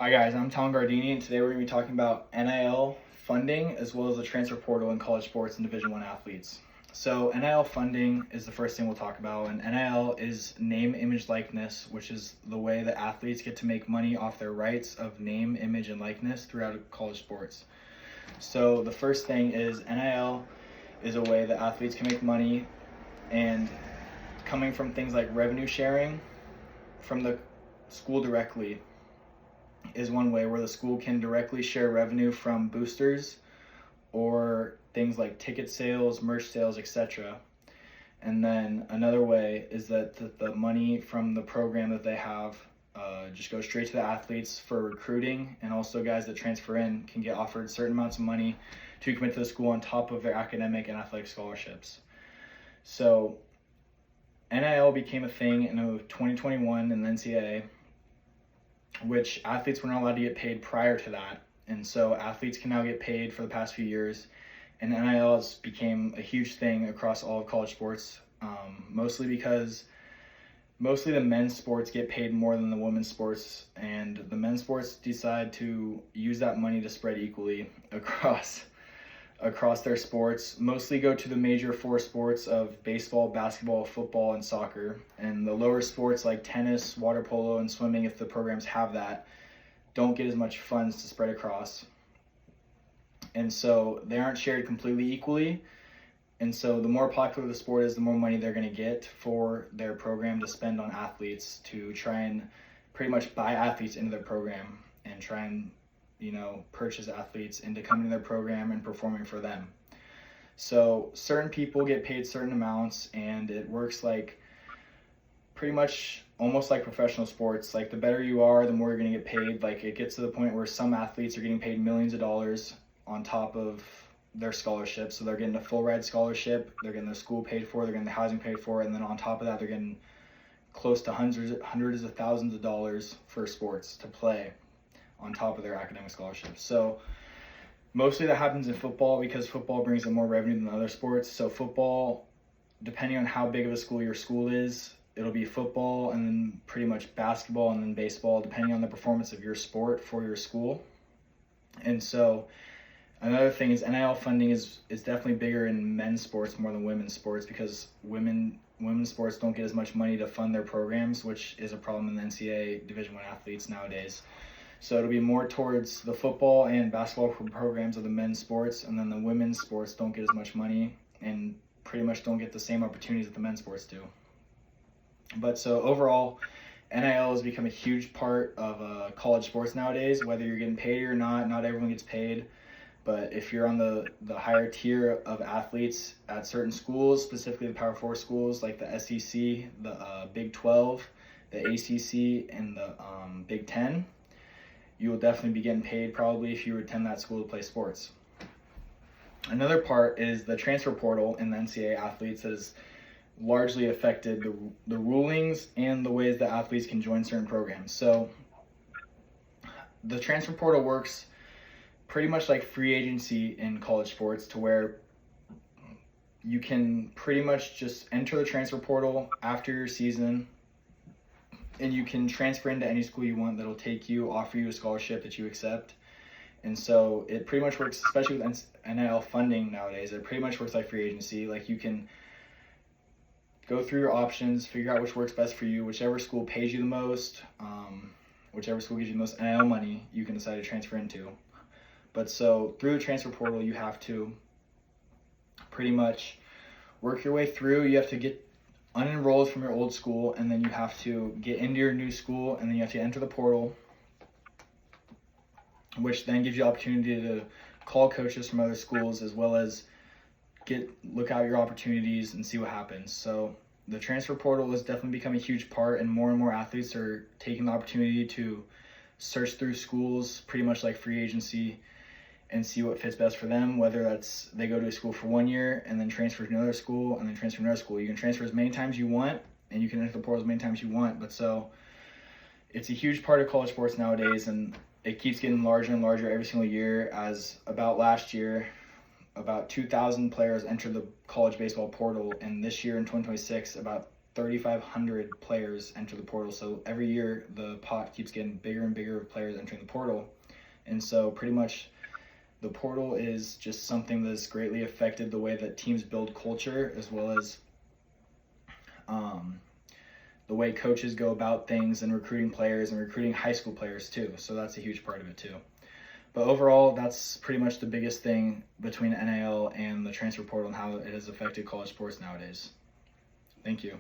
Hi guys, I'm Tom Gardini, and today we're going to be talking about NIL funding as well as the transfer portal in college sports and Division I athletes. So NIL funding is the first thing we'll talk about, and NIL is name, image, likeness, which is the way that athletes get to make money off their rights of name, image, and likeness throughout college sports. So the first thing is NIL is a way that athletes can make money, and coming from things like revenue sharing from the school directly is one way where the school can directly share revenue from boosters or things like ticket sales, merch sales, etc. And then another way is that the money from the program that they have just goes straight to the athletes for recruiting, and also guys that transfer in can get offered certain amounts of money to commit to the school on top of their academic and athletic scholarships. So NIL became a thing in 2021 in the NCAA, which athletes were not allowed to get paid prior to that. And so athletes can now get paid for the past few years. And NIL has became a huge thing across all of college sports, mostly because mostly the men's sports get paid more than the women's sports. And the men's sports decide to use that money to spread equally across their sports, mostly go to the major four sports of baseball, basketball, football, and soccer. And the lower sports like tennis, water polo, and swimming, if the programs have that, don't get as much funds to spread across. And so they aren't shared completely equally. And so the more popular the sport is, the more money they're going to get for their program to spend on athletes, to try and pretty much buy athletes into their program and try and purchase athletes into coming to their program and performing for them. So certain people get paid certain amounts, and it works like pretty much almost like professional sports. Like the better you are, the more you're going to get paid. Like it gets to the point where some athletes are getting paid millions of dollars on top of their scholarship. So they're getting a full ride scholarship, they're getting their school paid for, they're getting the housing paid for, and then on top of that they're getting close to hundreds of thousands of dollars for sports to play on top of their academic scholarships. So mostly that happens in football because football brings in more revenue than other sports. So football, depending on how big of a school your school is, it'll be football and then pretty much basketball and then baseball, depending on the performance of your sport for your school. And so another thing is NIL funding is definitely bigger in men's sports more than women's sports, because women's sports don't get as much money to fund their programs, which is a problem in the NCAA Division I athletes nowadays. So it'll be more towards the football and basketball programs of the men's sports, and then the women's sports don't get as much money and pretty much don't get the same opportunities that the men's sports do. But so overall, NIL has become a huge part of college sports nowadays. Whether you're getting paid or not everyone gets paid. But if you're on the higher tier of athletes at certain schools, specifically the Power 4 schools like the SEC, the Big 12, the ACC, and the Big 10, you will definitely be getting paid probably if you attend that school to play sports. Another part is the transfer portal in the NCAA athletes that has largely affected the rulings and the ways that athletes can join certain programs. So the transfer portal works pretty much like free agency in college sports, to where you can pretty much just enter the transfer portal after your season, and you can transfer into any school you want that'll take you, offer you a scholarship that you accept. And so it pretty much works, especially with NIL funding nowadays, it pretty much works like free agency. Like you can go through your options, figure out which works best for you, whichever school pays you the most, whichever school gives you the most NIL money, you can decide to transfer into. But so through the transfer portal, you have to pretty much work your way through. You have to get unenrolled from your old school, and then you have to get into your new school, and then you have to enter the portal, which then gives you the opportunity to call coaches from other schools, as well as look out your opportunities and see what happens. So the transfer portal has definitely become a huge part, and more athletes are taking the opportunity to search through schools pretty much like free agency and see what fits best for them, whether that's they go to a school for 1 year and then transfer to another school and then transfer to another school. You can transfer as many times you want, and you can enter the portal as many times you want. But so it's a huge part of college sports nowadays, and it keeps getting larger and larger every single year. As about last year, about 2,000 players entered the college baseball portal, and this year in 2026, about 3,500 players enter the portal. So every year the pot keeps getting bigger and bigger of players entering the portal. And so pretty much the portal is just something that's greatly affected the way that teams build culture, as well as the way coaches go about things and recruiting players and recruiting high school players too. So that's a huge part of it too. But overall, that's pretty much the biggest thing between NIL and the transfer portal and how it has affected college sports nowadays. Thank you.